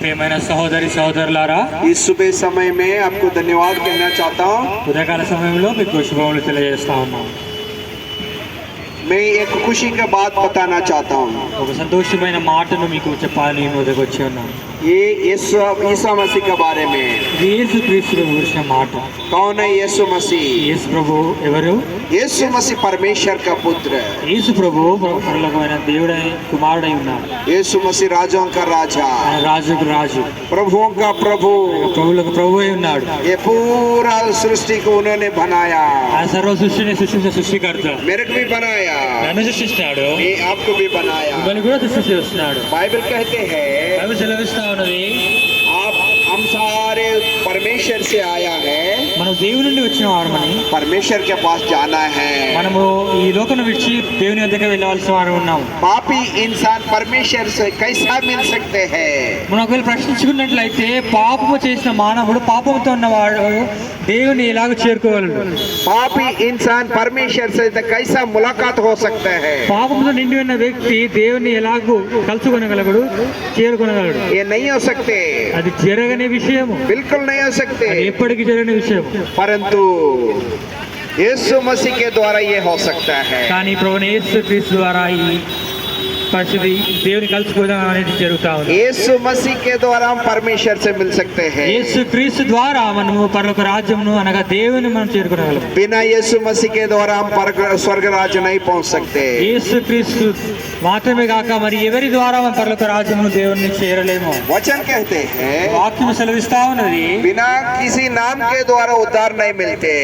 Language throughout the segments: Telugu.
ప్రియమైన సహోదరి సహోదరులారా, इस सुबह समय में आपको धन्यवाद कहना चाहता हूँ। ఉదయకాల సమయంలో మీకు శుభములు తెలియజేస్తా ఉన్నాం. मैं एक खुशी की बात बताना चाहता हूँ। ఒక సంతోషమైన మాటను మీకు చెప్పాలని మీ వద్దకు వచ్చి ఉన్నాను. ये ईसा मसीह के बारे में। యేసు క్రీస్తు గురించిన మాట. कौन है यीशु मसीह? యేసు ప్రభు ఎవరు? यीशु मसीह परमेश्वर का पुत्र। యేసు ప్రభు పరలోకమైన దేవుడై కుమారుడై ఉన్నాడు. यीशु मसीह राजाओं का राजा, ఆయన రాజుకు రాజు, प्रभुओं का प्रभु। ప్రభువులకు ప్రభు అయి ఉన్నాడు. ये पूरा सृष्टि को उन्होंने बनाया। ఆయన సర్వ సృష్టిని సృష్టించిన సృష్టికర్త. मेरे को भी बनाया, నన్ను సృష్టిస్తాడు, ये आपको भी बनाया। మిమ్మల్ని కూడా సృష్టిస్తున్నాడు. बाइबल कहते हैं బైబిల్ సెలవిస్తా ఉన్నది, आप हम सारे परमेश्वर से आया है, మనం దేవుని నుండి వచ్చిన వారమని, परमेश्वर के पास जाना है। మనము ఈ లోకం విడిచి దేవుని వద్దకు వెళ్ళవలసిన వారు ఉన్నాం. पापी इंसान परमेश्वर से कैसा मिल सकते हैं? మనం ఒకవేళ ప్రశ్నించుకున్నట్లయితే పాపము చేసిన మానవుడు, పాపంతో ఉన్నవాడు దేవుని ఎలాగ చేరుకోగలడు? पापी इंसान परमेश्वर से कैसा मुलाकात हो सकता है? పాపంతో నిండి ఉన్న వ్యక్తి దేవుని ఎలాగూ కలుసుకొనగలడు, చేరుకొనగలడు? ये नहीं हो सकते, అది జరగని విషయము, बिल्कुल नहीं हो सकते। అది ఎప్పటికీ జరగని విషయం. परंतु यीशु मसीह के द्वारा ये हो सकता है। కానీ ప్రభువైన యేసు క్రీస్తు ద్వారా ఈ పరిస్థితి దేవుని కలుసుకోవడం అనేది జరుగుతా ఉంది. यीशु मसीह के द्वारा हम परमेश्वर से मिल सकते हैं। యేసు క్రీస్తు ద్వారా మనము పరలోక రాజ్యమును అనగా దేవుని మనం చేరుకోగలం. बिना यीशु मसीह के द्वारा हम स्वर्ग राज्य नहीं पहुंच सकते। యేసు క్రీస్తు మాత్రమే కాక మరి ఎవరి ద్వారా మనం పరలోక రాజ్యమును దేవుని చేరలేము. वचन कहते हैं వాక్యం సెలవిస్తా ఉన్నది, बिना किसी नाम के द्वारा उद्धार नहीं मिलते।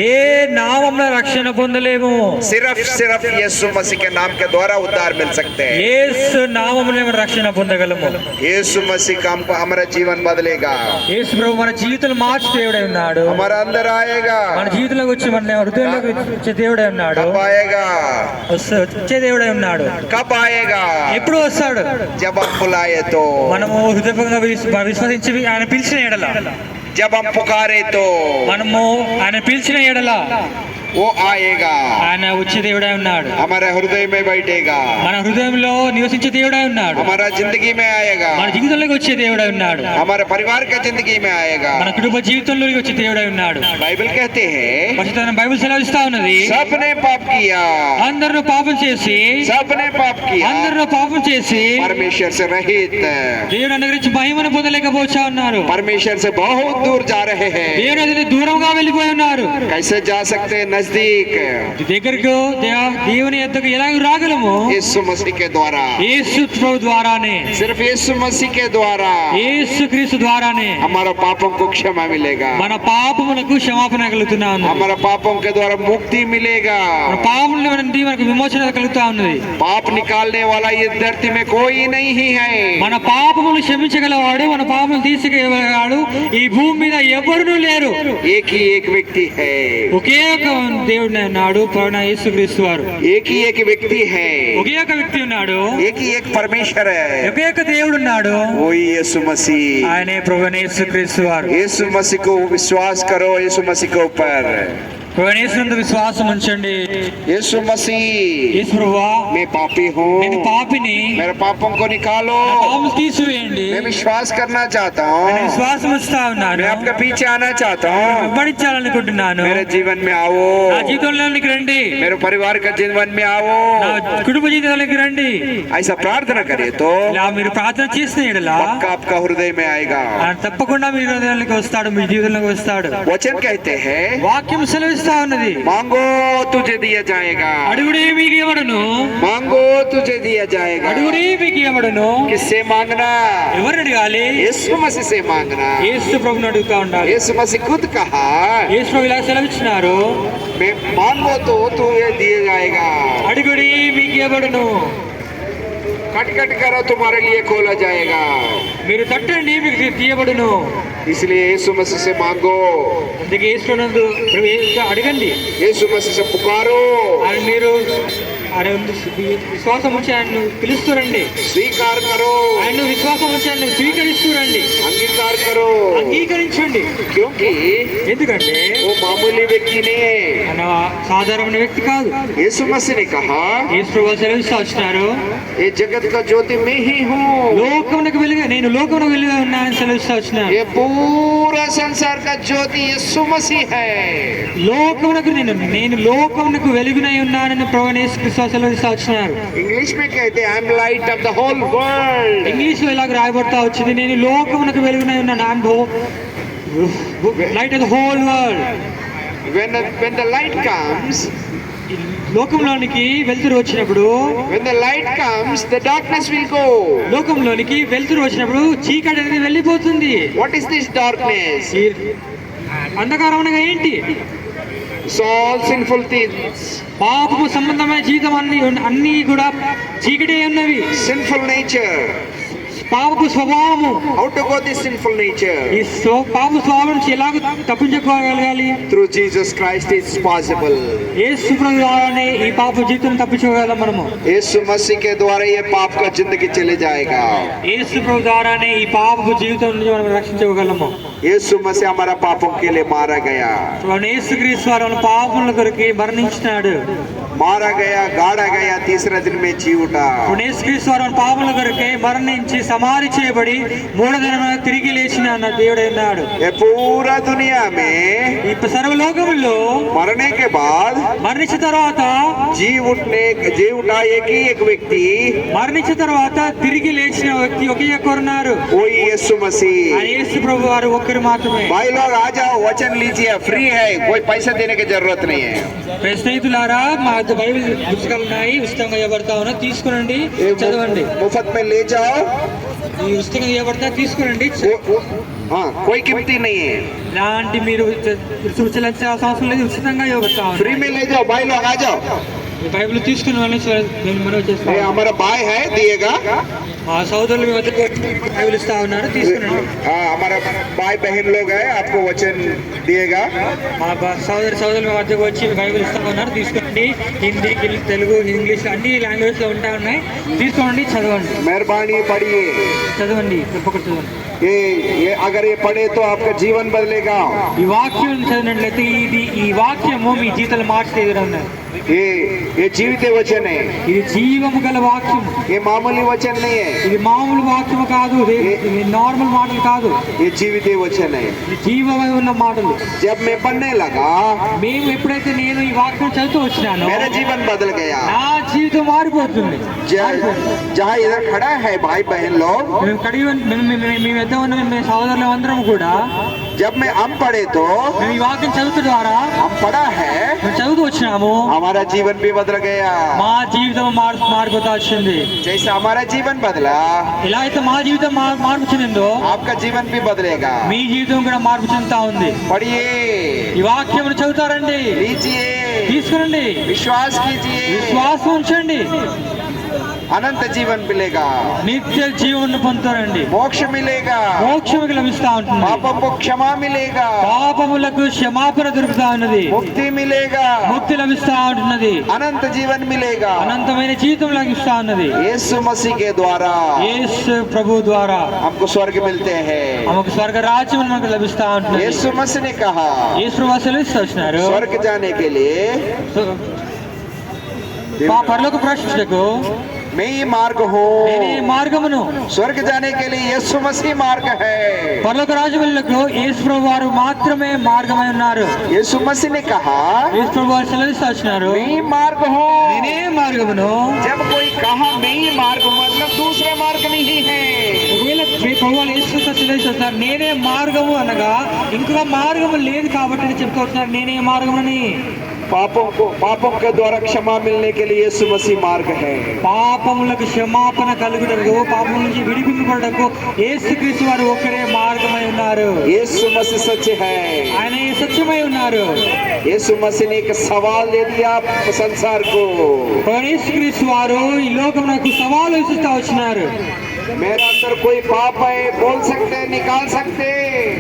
ఏ నామమున రక్షణ పొందలేము, सिर्फ यीशु मसीह के नाम के द्वारा उद्धार मिल सकते हैं। యేసు నామమునే మనం రక్షణ పొందగలము. यीशु मसीह का हमारा जीवन बदलेगा, యేసు ప్రభు మన జీవితాలు మార్చి దేవుడై ఉన్నాడు. हमारा अंदर आएगा, మన జీవితంలోకి వచ్చి మన హృదయంలోకి వచ్చే దేవుడై ఉన్నాడు. कब आएगा? వచ్చే దేవుడై ఉన్నాడు. कब आएगा? ఎప్పుడు వస్తాడు? जब हम बुलाए तो, మనము హృదయంగా విశ్వసించి ఆయన పిలిచిన ఎడల, जब हम पुकारे तो మనము ఆయన పిలిచిన ఎడల वो आएगा, ఆయన వచ్చే దేవుడై ఉన్నాడు. हमारे हृदय में बैठेगा, మన హృదయంలో నివసించే దేవుడై ఉన్నాడు. हमारा जिंदगी में आएगा, మన జీవితంలోకి వచ్చే దేవుడై ఉన్నాడు. हमारे परिवार का जिंदगी में आएगा। మన కుటుంబ జీవితంలోకి వచ్చే దేవుడై ఉన్నాడు. बाइबल कहते हैं పరిశుద్ధమైన బైబిల్ సెలవిస్తా ఉన్నది, सबने पाप किया, అందరూ పాపం చేసి, सबने पाप किया, అందరూ పాపం చేసి परमेश्वर से रहित, దేవుని అనుగ్రహించి మహిమను పొందలేకపోతా ఉన్నారు. परमेश्वर से बहुत दूर जा रहे हैं। దేవుని వదిలి దూరంగా వెళ్ళిపోయి ఉన్నారు. कैसे जा सकते हैं? नजदीक దగ్గరకు దేవుని యొద్దకు ఎలా రాగలము? यीशु मसीह के द्वारा, యేసు ప్రభు ద్వారానే, सिर्फ यीशु मसीह के द्वारा యేసు క్రీస్తు ద్వారానే हमारा पापों को क्षमा मिलेगा, మన పాపములకు క్షమాపణ కలుగుతున్నా ఉన్నది. हमारा पापों के द्वारा मुक्ति मिलेगा। మన పాపముల నుండి మనకు విమోచన కలుగుతా ఉన్నది. पाप निकालने वाला ये धरती में कोई नहीं है। మన పాపములు క్షమించగలవాడు, మన పాపములు తీసుకెళ్ళగలవాడు ఈ భూమి మీద ఎవరునూ లేరు. एक ही एक व्यक्ति है, ఒకే ఒక దేవుడు ఉన్నాడు, ప్రభువైన యేసుక్రీస్తు వారు. एक ही एक व्यक्ति है, ఒకే ఒక వ్యక్తి ఉన్నాడు, एक ही एक परमेश्वर है, ఒకే ఒక దేవుడు ఉన్నాడు, वही यीशु मसीह। ఆయనే ప్రభువైన యేసుక్రీస్తు వారు. यीशु मसीह को विश्वास करो, यीशु मसीह के ऊपर ప్రభువైన యేసునందు విశ్వాసం ఉంచండి. यीशु मसीह, యేసు ప్రభువా, मैं पापी हूँ, నేను పాపిని, मेरे पापों को निकालो, నా పాపములు తీసివేయండి. मैं विश्वास करना चाहता నేను हूँ, విశ్వాసం ఉంచుతా ఉన్నాను, मैं आपके पीछे आना चाहता हूँ, వెంబడించాలనుకుంటున్నాను. मेरे जीवन में आओ, నా జీవితంలోనికి రండి, मेरे परिवार का जीवन में आओ। నా కుటుంబ జీవితంలోకి రండి. ऐसा प्रार्थना करे तो ఇలా మీరు ప్రార్థన చేసిన ఎడల पक्का आपका हृदय में आएगा। ఆయన తప్పకుండా మీ హృదయంలోకి వస్తాడు, మీ జీవితంలోకి వస్తాడు. वचन कहते हैं వాక్యం సెలవిస్తా ఉన్నది, मांगो तुझे दिया जाएगा, అడుగుడే మీకు ఇవ్వబడును, मांगो तुझे दिया जाएगा। అడుగుడే మీకు ఇవ్వబడును. किससे मांगना? ఎవరు అడగాలి? यीशु मसीह से मांगना। యేసు ప్రభువుని అడుగుతా ఉండాలి. यीशु मसीह खुद कहा, యేసు ప్రభు ఇలా సెలవిచ్చినారు, मैं मांगो तो तुम्हें दिया जाएगा, అడుగుడి మీకు ఇవ్వబడును, खट खट करो तुम्हारे लिए खोला जाएगा। మీరు తట్టండి మీకు తీయబడును. इसलिए यीशु मसीह से मांगो, అందుకే యేసునందు అడగండి, यीशु मसीह से पुकारो, ఆయన మీరు ఆయన విశ్వాసం ఉంచి ఆయన్ను పిలుస్తురండి, स्वीकार करो, ఆయన విశ్వాసం ఉంచి ఆయన స్వీకరిస్తురండి. अंदर स्वीकार करो, అంగీకరించండి. क्योंकि ఎందుకంటే वो मामूली व्यक्ति नहीं है। ఆయన సాధారణమైన వ్యక్తి కాదు. यीशु मसीह ने कहा, యేసు ప్రభువు సెలవిస్తూ వచ్చినారు, ये जगत का ज्योति मैं ही हूँ। లోకమునకు వెలుగు, నేను లోకమునకు వెలుగు ఉన్నానని సెలవిస్తూ వచ్చినారు. ये पूरा संसार का ज्योति यीशु मसीह है। లోకమునకు నేను లోకమునకు వెలుగునై ఉన్నానని ప్రభువైన యేసుక్రీస్తు సెలవిస్తూ వచ్చినారు. इंग्लिश में कहते हैं, I am light of the whole world. English లో ఇలాగ రాయబడతా వచ్చింది, నేను లోకమునకు వెలుగునై ఉన్నాను. I am light of the whole world. When the light comes, లోకంలోనికి వెలుతురు వచ్చినప్పుడు, when the light comes, the darkness will go. లోకంలోనికి వెలుతురు వచ్చినప్పుడు చీకటి అనేది వెళ్ళిపోతుంది. What is this darkness? ఈ అంధకారం అనగా ఏంటి? It's all sinful things. పాపము సంబంధమైన జీవితం అన్ని కూడా చీకటి ఉన్నవి. Sinful nature. పాపపు స్వభావము. How to go this sinful nature? ఈ పాప స్వభావం నుంచి ఎలాగ తప్పించుకోగలగాలి? Through Jesus Christ it's possible. యేసు ప్రభు ద్వారానే ఈ పాప జీవితం తప్పించుకోగలం మనము. यीशु मसीह के द्वारा ये पाप का जिंदगी चले जाएगा। యేసు ప్రభు ద్వారానే ఈ పాపపు జీవితం నుంచి మనం రక్షించుకోగలము. यीशु मसीह हमारा पापों के लिए मारा गया, యేసుక్రీస్తు వారు మన పాపముల కొరకు మరణించినాడు. मारा गया, गाड़ा गया, तीसरे दिन में जी उठा। యేసుక్రీస్తు వారు మన పాపముల కొరకు మరణించి సమాధి చేయబడి మూడో దినమున తిరిగి లేచిన దేవుడు ఉన్నాడు. ये पूरा दुनिया में ఈ సర్వలోకములో मरने के बाद మరణించిన తర్వాత जी उठा एक व्यक्ति, మరణించిన తర్వాత తిరిగి లేచిన వ్యక్తి ఒకే ఒక్కరున్నారు. वही यीशु मसीह। ఆ యేసు ప్రభు వారు ఒక్కరు మాత్రమే. भाई लोग आ जाओ, वचन लीजिए, फ्री है, कोई पैसा देने की जरूरत नहीं है। స్నేహితులారా, మా బైబిల్ పుస్తకాలు ఉన్నాయి, ఉచితంగా ఇవ్వబడతా ఉన్నా, తీసుకునండి, చదవండి. मुफ्त में ले जाओ, ఈ పుస్తకం ఇవ్వబడతా, తీసుకునండి. हाँ, कोई कीमती नहीं है, ఇలాంటి మీరు చెల్లించాల్సిన అవసరం లేదు, ఉచితంగా ఇవ్వబడతా ఉంది. फ्री में ले जाओ। भाई लोग आ जाओ, ఈ బైబిల్ తీసుకుని వాళ్ళని నేను మనవి ये చేస్తాను. हमारा भाई है, दिएगा। ఆ సోదరులు మీ వద్దకు వచ్చి బైబిల్ ఇస్తా ఉన్నారు, తీసుకునండి. हाँ, हमारा भाई बहन लोग है, आपको वचन दिएगा। మా సోదరులు మీ వద్దకు వచ్చి బైబిల్ ఇస్తా ఉన్నారు, తీసుకోండి. హిందీ, తెలుగు, ఇంగ్లీష్ అన్ని లాంగ్వేజ్ లో ఉంటా ఉన్నాయి, తీసుకోండి, చదవండి. मेहरबानी पढ़िए, చదవండి, తప్పకుండా చదవండి. ये अगर ये पढ़े तो आपका जीवन बदलेगा। ఈ వాక్యం చదివినట్లయితే ఈ వాక్యము మీ జీవితాలు మార్చేది. ये जीवित वचन है, ఇది జీవము గల వాక్యం. ये मामूली वचन नहीं है, ఇది మామూలు వాక్యము కాదు, ఇది నార్మల్ మాటలు కాదు, ये जीवित वचन है। ఇది జీవమై ఉన్న మాటలు. जब मैं पढ़ने लगा, మేము ఎప్పుడైతే నేను ఈ వాక్యం చదువుతూ వచ్చినానో मेरा जीवन बदल गया। నా జీవితం మారిపోతుంది. जहाँ इधर खड़ा है भाई बहन लोग, మేము ఎద్ద ఉన్న మేము సోదరులు అందరం కూడా जब मैं हम पढ़े तो మేము ఈ వాక్యం చదువుతూ ద్వారా हम पढ़ा है, మేము చదువుతూ వచ్చినాము, हमारा जीवन भी बदल गया। మా జీవితం మారిపోతా వచ్చింది. जैसे हमारा जीवन बदला, ఎలా అయితే మా జీవితం మార్పు చెందిందో आपका जीवन भी बदलेगा। మీ జీవితం కూడా మార్పు చెందుతా ఉంది. पढ़िए, ఈ వాక్యం చదువుతారండి, लीजिए, తీసుకురండి, विश्वास कीजिए, విశ్వాసం ఉంచండి, अनंत जीवन मिलेगा, నిత్య జీవన పొందుతారండి, मोक्ष मिलेगा, మోక్షము లభిస్తా ఉంటుంది, पापों को क्षमा मिलेगा, పాపములకు క్షమాపణ దొరుకుతా ఉన్నది, मुक्ति मिलेगा, ముక్తి లభిస్తా ఉంటున్నది, अनंत जीवन मिलेगा। అనంతమైన జీవితం లభిస్తా ఉన్నది. यीशु मसीह के द्वारा యేసు ప్రభు ద్వారా हमको स्वर्ग मिलते हैं। మనకు స్వర్గ రాజ్యం మనకు లభిస్తా ఉంటున్నది. यीशु मसीह ने कहा, యేసు ప్రభు సెలవిస్తూ వచ్చినారు, स्वर्ग जाने के लिए పరలోక ప్రవేశించుటకు मैं ही मार्ग हूँ। నేనే మార్గమును. स्वर्ग जाने के लिए यीशु मसीह मार्ग है। పరలోక రాజ్యములకు యేసు ప్రభు వారు మాత్రమే మార్గమై ఉన్నారు. यीशु मसीह ने कहा, యేసు ప్రభు వారు సెలవిస్తూ వచ్చినారు, मैं ही मार्ग हूँ। నేనే మార్గమును. जब कोई कहा मैं ही मार्ग हूँ, मतलब दूसरा मार्ग नहीं है। ఒకవేళ ప్రభు వారు యేసు క్రీస్తు సెలవిస్తున్నారు నేనే మార్గము అనగా ఇంకొక మార్గము లేదు కాబట్టి చెప్తూ వస్తున్నారు నేనే మార్గముని. पापों के द्वारा क्षमा मिलने के लिए यीशु मसीह मार्ग है। పాపములకు క్షమాపణ కలుగుటకు, పాపముల నుంచి విడిపింపబడటకు యేసుక్రీస్తు వారు ఒక్కరే మార్గమై ఉన్నారు. यीशु मसीह सच है। ఆయన సత్యమై ఉన్నారు. यीशु मसीह ने एक सवाल दे दिया संसार को। యేసుక్రీస్తు వారు ఈ లోకమునకు సవాలు విసురుతూ వచ్చినారు. मेरे अंदर कोई पाप है, बोल सकते, निकाल सकते।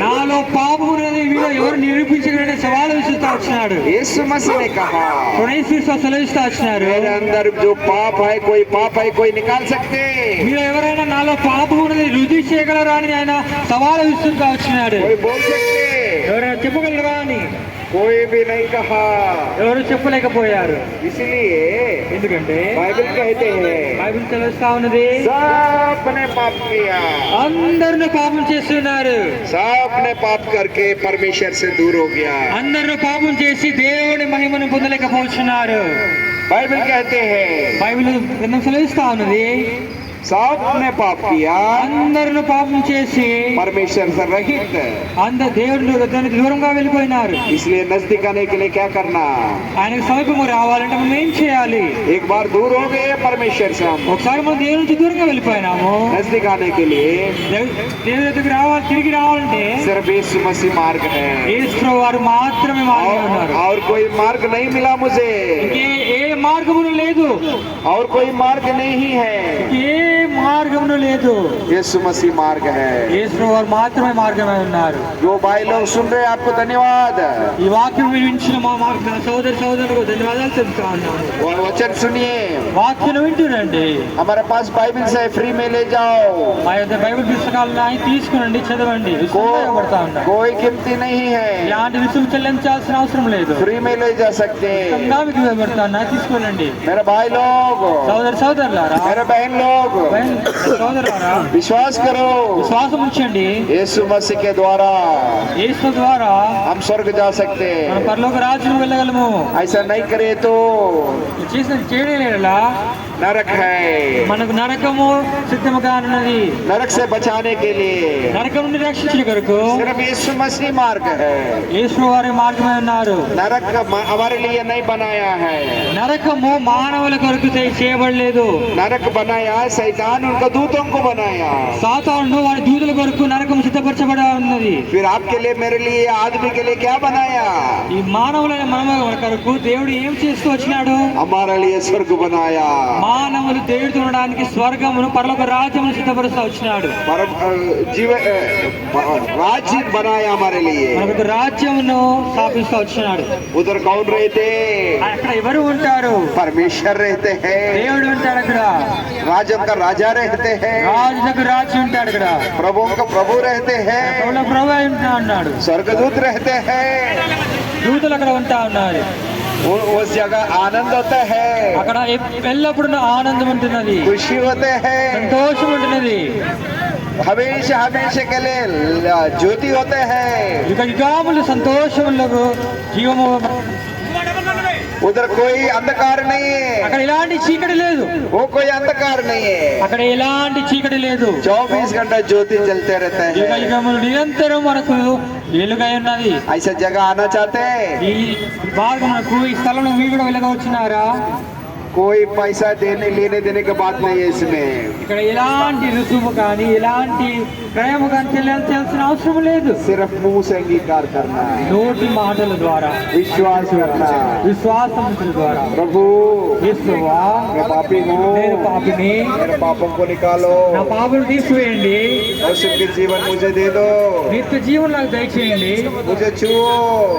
నాలో పాపం ఉన్నది వీళ్ళు ఎవరు నిరూపించగలనే సవాలు విసురుతూ వచ్చినాడు. यीशु मसीह ने कहा యేసుక్రీస్తు సెలవిస్తా వచ్చినారు, मेरे अंदर जो पाप है कोई निकाल सकते, మీరు ఎవరైనా నాలో పాపం ఉన్నది రుజువు చేయగలరా అని ఆయన సవాలు విసురుతా వచ్చినాడు. कोई बोल सकते, ఎవరైనా చెప్పగలరా అని कोई भी नहीं कहा. ఎవరు చెప్పలేకపోయారు. इसलिए ఎందుకంటే बाइबल कहते हैं బైబిల్ తెలుస్తా ఉన్నది, सबने पाप किया, అందరూ పాపం చేస్తున్నారు, सबने पाप करके परमेश्वर से दूर हो गया. అందరూ పాపం చేసి దేవుని మహిమను పొందలేకపోతున్నారు. बाइबल कहते हैं బైబిల్ గ్రంథం సెలవిస్తా ఉన్నది, सबने पाप किया, అందరూ పాపం చేసి परमेश्वर से रहित. దేవుడు దానికి దూరంగా వెళ్ళిపోయినారు. इसलिए नजदीक आने के लिए क्या करना, ఆయనకు సమీపము రావాలంటే మనం ఏం చేయాలి? एक बार दूर हो गए परमेश्वर से, हम ఒకసారి మనం దేవుడి నుంచి దూరంగా వెళ్ళిపోయినాము. नजदीक आने के लिए దేవుడి దగ్గరికి రావాలి, తిరిగి రావాలంటే सिर्फ यीशु मसीह मार्ग है, యేసు వారు మాత్రమే మార్గం ఉన్నారు. और कोई मार्ग नहीं मिला मुझे, ఏ మార్గమును లేదు, और कोई मार्ग नहीं है. ఏ మార్గమును లేదు. यीशु मसीह मार्ग है. యేసు వారు మాత్రమే మార్గమే ఉన్నారు. जो भाई लोग सुन रहे हैं आपको धन्यवाद. ఈ వాక్యం వినిపించిన మా సోదరులకు ధన్యవాదాలు తెలుపుతా ఉన్నాను. और वचन सुनिए, వాక్యం వింటురండి. हमारे पास बाइबल से फ्री में ले जाओ, మా యొక్క బైబిల్ పుస్తకాలను తీసుకునండి, చదవండి. ఇవ్వబడతా ఉన్నారు. कोई कीमती नहीं है, ఇలాంటి రుసుము చెల్లించాల్సిన అవసరం లేదు. फ्री में ले जा सकते. ఉచితంగా మీకు ఇవ్వబడతా ఉన్నాయి, తీసుకోనండి. मेरे भाई लोग, సోదరులారా, मेरे बहन लोग, సోదరులారా, विश्वास करो, విశ్వాసం ఉంచండి. यीशु मसीह के द्वारा యేసు ద్వారా हम स्वर्ग जा सकते మన हैं. పరలోక రాజ్యం వెళ్ళగలము. ऐसा नहीं करे तो చేయలేలా नरक है. మనకు నరకము సిద్ధముగా ఉన్నది. नरक से बचाने के लिए నరకం నుండి రక్షించిన కొరకు सिर्फ यीशु मसीह मार्ग है. యేసు వారి మార్గమే ఉన్నారు. नरक हमारे लिए नहीं बनाया है, నరకము మానవుల కొరకు చేయబడలేదు. नरक बनाया शैतान उनका दूतों को बनाया. సాతానుడు వారి దూతల కొరకు నరకం సిద్ధపరచబడి ఉన్నది. फिर आपके लिए मेरे लिए आदमी के लिए क्या बनाया, ఈ మానవులైన మన కొరకు దేవుడు ఏం చేస్తూ వచ్చినాడు? हमारे लिए स्वर्ग बनाया. మానవులు దేవుడితో ఉండడానికి స్వర్గమును పరలోక రాజ్యమును సిద్ధపరుస్తూ వచ్చినాడు. राज्य बनाया हमारे लिए. మనకు రాజ్యమును స్థాపిస్తూ వచ్చినాడు. उधर कौन रहते, అక్కడ ఎవరు ఉంటారు? परमेश्वर रहते हैं, దేవుడు ఉంటాడు అక్కడ. राजों का राजा रहते हैं, రాజు దగ్గర రాజు ఉంటాడు అక్కడ. प्रभुओं का प्रभु रहते हैं, ప్రభువుల ప్రభువు అయి ఉంటా ఉన్నాడు. स्वर्गदूत रहते हैं. దూతలు అక్కడ ఉంటా ఉన్నారు. उस जगह आनंद होता है, అక్కడ ఎల్లప్పుడూ ఆనందం ఉంటున్నది, खुशी होते हैं, సంతోషం ఉంటున్నది. हमेशा हमेशा के लिए ज्योति होते हैं. ఇక యుగములు సంతోషములకు జీవము. उधर कोई अंधकार नहीं है, అక్కడ ఎలాంటి చీకటి లేదు. वो कोई अंधकार नहीं है. అక్కడ ఎలాంటి చీకటి లేదు. 24 घंटा ज्योति जलते रहते యుగ हैं. యుగములు నిరంతరం మనకు వెలుగై ఉన్నది. ऐसा जगह आना चाहते हैं, ఈ భాగమునకు ఈ స్థలంలో మీరు కూడా వెళ్ళగవచ్చున్నారా? कोई पैसा लेने देने की बात नहीं है इसमें. ఇక్కడ ఎలాంటి రుసుము కానీ ఎలాంటి క్రయము కానీ చెల్లించాల్సిన అవసరం లేదు. सिर्फ मुंह से अंगीकार करना है, నోటి మాటల ద్వారా, विश्वास करना है. విశ్వాసముల ద్వారా, प्रभु యేసువా मैं पापी हूँ, నేను పాపిని, मेरे पापों को निकालो, నా పాపను తీసివేయండి, और सुखी जीवन मुझे दे दो, నిత్య జీవనం నాకు దయచేయండి, मुझे छुओ,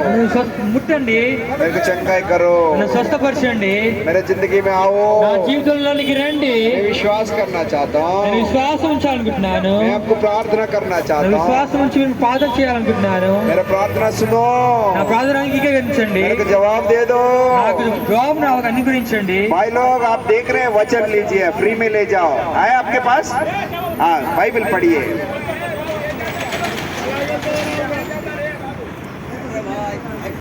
నన్ను ముట్టండి, मेरे को चंगाई करो, నన్ను స్వస్థపరచండి, मेरे जिंदगी में आओ. నా జీవితంలోనికి రండి. मैं विश्वास करना चाहता నేను हूँ, విశ్వాసం ఉంచాలనుకుంటున్నాను. मैं आपको प्रार्थना करना నేను चाहता हूँ. విశ్వాసం ఉంచి మీరు ప్రార్థన చేయాలనుకుంటున్నాను. मेरा प्रार्थना सुनो, నా ప్రార్థన అంగీకరించండి, मेरे को जवाब दे दो. నాకు జవాబు నాకు అంగీకరించండి. भाई लोग आप देख रहे हैं, वचन लीजिए, फ्री में ले जाओ. है आपके पास? हाँ, बाइबल पढ़िए.